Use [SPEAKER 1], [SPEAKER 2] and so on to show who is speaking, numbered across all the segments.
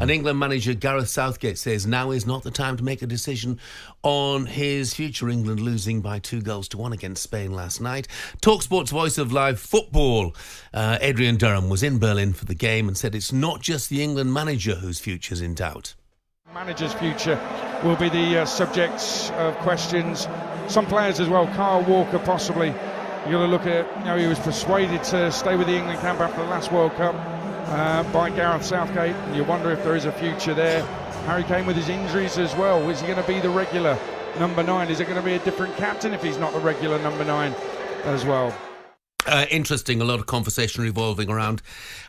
[SPEAKER 1] And England manager Gareth Southgate says now is not the time to make a decision on his future. England losing by 2-1 against Spain last night. talkSPORT's voice of live football, Adrian Durham, was in Berlin for the game and said it's not just the England manager whose future's in doubt.
[SPEAKER 2] Manager's future will be the subject of questions. Some players as well. Kyle Walker possibly. You've got to look at, he was persuaded to stay with the England camp after the last World Cup by Gareth Southgate. And you wonder if there is a future there. Harry Kane with his injuries as well. Is he going to be the regular number 9? Is it going to be a different captain if he's not the regular number 9 as well?
[SPEAKER 1] Interesting, a lot of conversation revolving around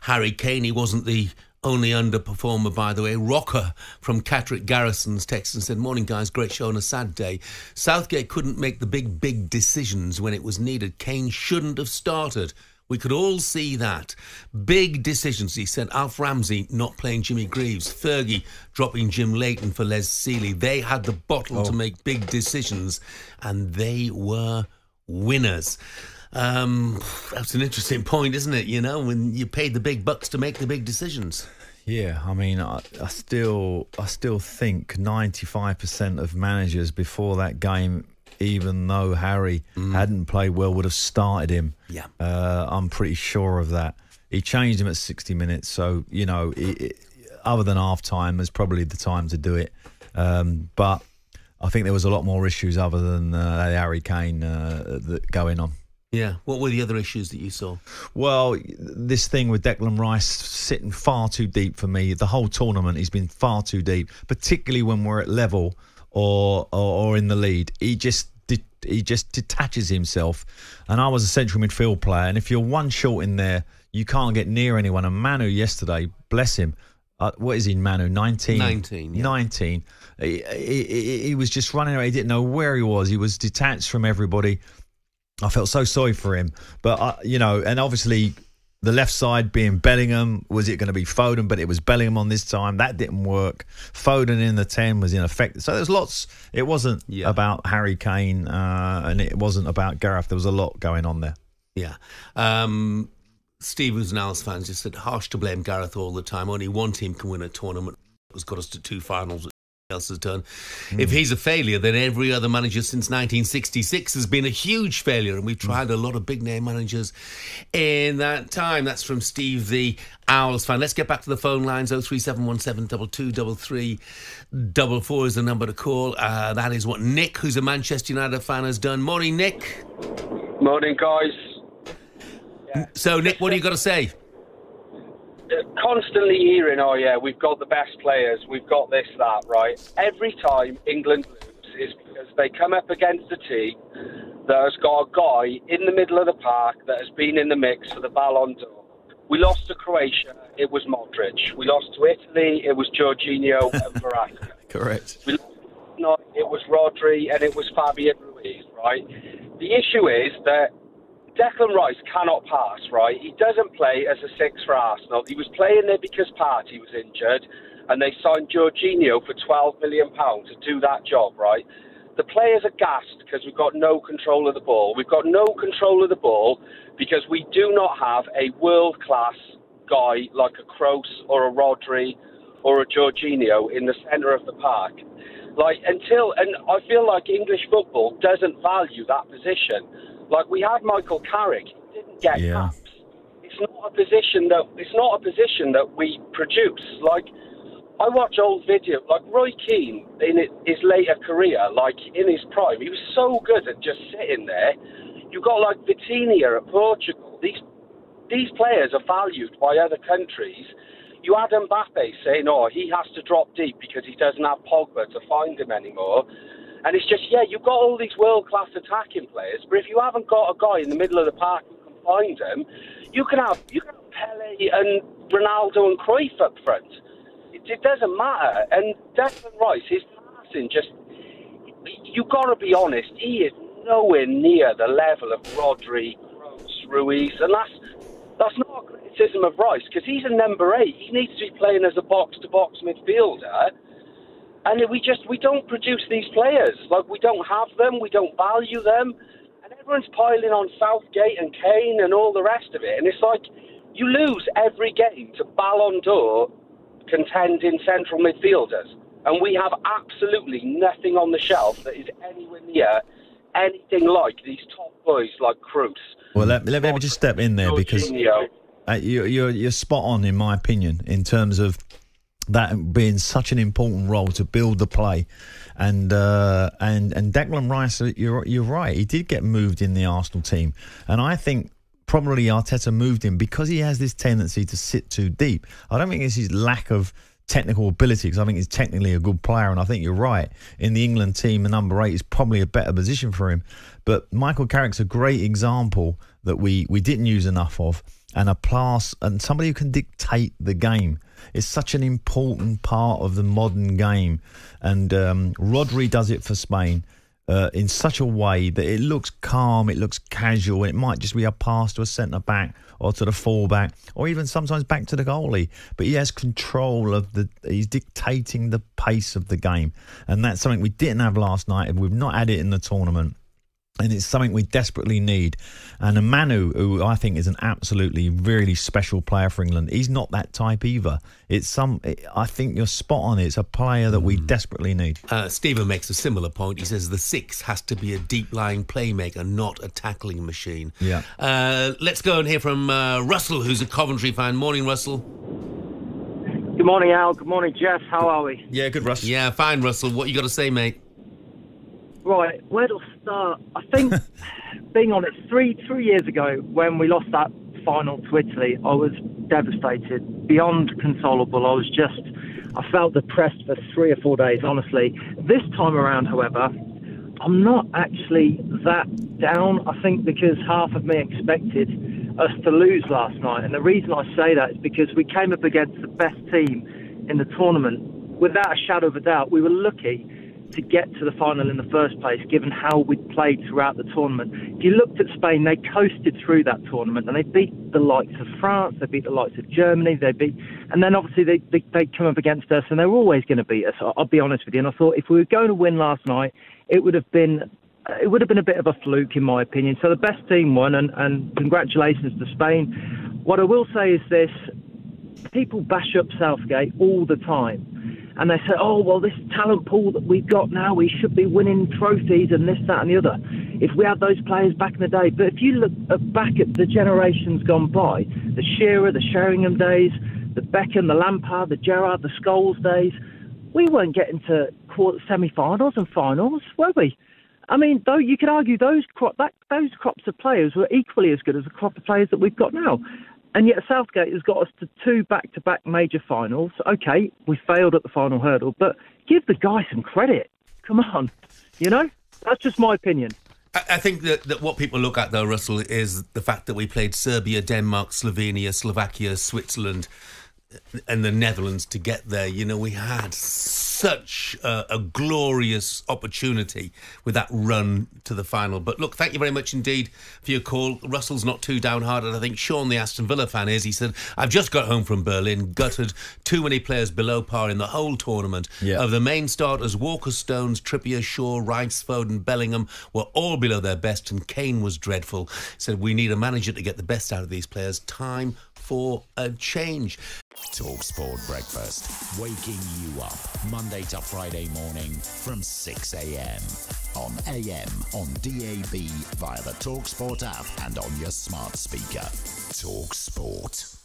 [SPEAKER 1] Harry Kane. He wasn't the only underperformer, by the way. Rocker from Catterick Garrison's text and said, "Morning guys, great show on a sad day. Southgate couldn't make the big decisions when it was needed. Kane shouldn't have started. We could all see that. Big decisions," he said. Alf Ramsey not playing Jimmy Greaves, Fergie dropping Jim Leighton for Les Sealey. They had the bottle to make big decisions, and they were winners. That's an interesting point, isn't it? When you paid the big bucks to make the big decisions.
[SPEAKER 3] Yeah, I mean, I still think 95% of managers before that game, even though Harry hadn't played well, would have started him.
[SPEAKER 1] Yeah,
[SPEAKER 3] I'm pretty sure of that. He changed him at 60 minutes, so other than half time, is probably the time to do it. But I think there was a lot more issues other than Harry Kane going on.
[SPEAKER 1] Yeah. What were the other issues that you saw?
[SPEAKER 3] Well, this thing with Declan Rice sitting far too deep for me. The whole tournament, he's been far too deep, particularly when we're at level or in the lead. He just detaches himself. And I was a central midfield player, and if you're one short in there, you can't get near anyone. And Manu yesterday, bless him, what is he, Manu? 19?
[SPEAKER 1] 19, yeah.
[SPEAKER 3] 19. He was just running around. He didn't know where he was. He was detached from everybody. I felt so sorry for him. But, and obviously the left side being Bellingham, was it going to be Foden? But it was Bellingham on this time. That didn't work. Foden in the 10 was ineffective. So there's lots. It wasn't about Harry Kane and it wasn't about Gareth. There was a lot going on there.
[SPEAKER 1] Yeah. Steve, who's an Owls fan, just said, harsh to blame Gareth all the time. Only one team can win a tournament. It's got us to 2 finals. Else has done. If he's a failure, then every other manager since 1966 has been a huge failure, and we've tried a lot of big name managers in that time. That's from Steve, the Owls fan. Let's get back to the phone lines. 03717 223344 is the number to call. That is what Nick, who's a Manchester United fan, has done. Morning, Nick.
[SPEAKER 4] Morning, guys.
[SPEAKER 1] So, Nick, what do you got to say?
[SPEAKER 4] Constantly hearing, oh yeah, we've got the best players, we've got this, that, right? Every time England lose is because they come up against a team that has got a guy in the middle of the park that has been in the mix for the Ballon d'Or. We lost to Croatia, it was Modric. We lost to Italy, it was Jorginho and Verratti.
[SPEAKER 3] Correct.
[SPEAKER 4] We lost, it was Rodri and it was Fabian Ruiz, right? The issue is that Declan Rice cannot pass, right? He doesn't play as a 6 for Arsenal. He was playing there because Partey was injured, and they signed Jorginho for £12 million to do that job, right? The players are gassed because we've got no control of the ball. We've got no control of the ball because we do not have a world-class guy like a Kroos or a Rodri or a Jorginho in the centre of the park. And I feel like English football doesn't value that position. Like, we had Michael Carrick, he didn't get caps. It's not a position that we produce. Like, I watch old videos, like Roy Keane in his later career, like in his prime, he was so good at just sitting there. You've got like Vitinha at Portugal. These players are valued by other countries. You had Mbappe saying, oh, he has to drop deep because he doesn't have Pogba to find him anymore. And it's just, you've got all these world-class attacking players, but if you haven't got a guy in the middle of the park who can find him, you can have Pele and Ronaldo and Cruyff up front. It doesn't matter. And Declan Rice, his passing, you've got to be honest, he is nowhere near the level of Rodri, Kroos, Ruiz, and that's not a criticism of Rice, because he's a number 8. He needs to be playing as a box-to-box midfielder. And we don't produce these players. Like, we don't have them, we don't value them. And everyone's piling on Southgate and Kane and all the rest of it. And it's like, you lose every game to Ballon d'Or contending central midfielders. And we have absolutely nothing on the shelf that is anywhere near anything like these top boys like Kroos.
[SPEAKER 3] Well, let me just step in there because you're spot on, in my opinion, in terms of that being such an important role to build the play. And Declan Rice, you're right. He did get moved in the Arsenal team. And I think probably Arteta moved him because he has this tendency to sit too deep. I don't think it's his lack of technical ability, because I think he's technically a good player, and I think you're right. In the England team, the number 8 is probably a better position for him. But Michael Carrick's a great example that we didn't use enough of, and a class and somebody who can dictate the game. It's such an important part of the modern game, and Rodri does it for Spain in such a way that it looks calm, it looks casual, and it might just be a pass to a centre-back or to the full-back, or even sometimes back to the goalie. But he has control of he's dictating the pace of the game. And that's something we didn't have last night, and we've not had it in the tournament. And it's something we desperately need. And a Manu, who I think is an absolutely really special player for England, he's not that type either. I think you're spot on. It's a player that we desperately need.
[SPEAKER 1] Stephen makes a similar point. He says the 6 has to be a deep-lying playmaker, not a tackling machine.
[SPEAKER 3] Yeah.
[SPEAKER 1] Let's go and hear from Russell, who's a Coventry fan. Morning, Russell.
[SPEAKER 5] Good morning, Al. Good morning, Jeff. How are we?
[SPEAKER 3] Yeah, good, Russ.
[SPEAKER 1] Yeah, fine, Russell. What you got to say, mate?
[SPEAKER 5] Right, where do I start? I think, being honest, three years ago when we lost that final to Italy, I was devastated, beyond consolable. I felt depressed for 3 or 4 days, honestly. This time around, however, I'm not actually that down, I think, because half of me expected us to lose last night. And the reason I say that is because we came up against the best team in the tournament. Without a shadow of a doubt, we were lucky to get to the final in the first place, given how we'd played throughout the tournament. If you looked at Spain, they coasted through that tournament, and they beat the likes of France, they beat the likes of Germany, and then obviously they come up against us, and they were always going to beat us. I'll be honest with you. And I thought if we were going to win last night, it would have been a bit of a fluke, in my opinion. So the best team won, and congratulations to Spain. What I will say is this: people bash up Southgate all the time. And they say, oh, well, this talent pool that we've got now, we should be winning trophies and this, that and the other, if we had those players back in the day. But if you look back at the generations gone by, the Shearer, the Sheringham days, the Beckham, the Lampard, the Gerrard, the Scholes days, we weren't getting to semi-finals and finals, were we? I mean, though you could argue those crops of players were equally as good as the crop of players that we've got now. And yet Southgate has got us to 2 back-to-back major finals. OK, we failed at the final hurdle, but give the guy some credit. Come on. You know? That's just my opinion.
[SPEAKER 1] I think that what people look at, though, Russell, is the fact that we played Serbia, Denmark, Slovenia, Slovakia, Switzerland and the Netherlands to get there. You know, we had such a glorious opportunity with that run to the final. But look, thank you very much indeed for your call. Russell's not too downhearted. I think Sean, the Aston Villa fan, is. He said, I've just got home from Berlin, gutted, too many players below par in the whole tournament.
[SPEAKER 3] Yeah.
[SPEAKER 1] Of the main starters, Walker, Stones, Trippier, Shaw, Rice, Foden, Bellingham were all below their best, and Kane was dreadful. He said, we need a manager to get the best out of these players. Time for a change.
[SPEAKER 6] talkSPORT Breakfast, waking you up Monday to Friday morning from 6 a.m. on AM, on DAB, via the talkSPORT app and on your smart speaker. talkSPORT.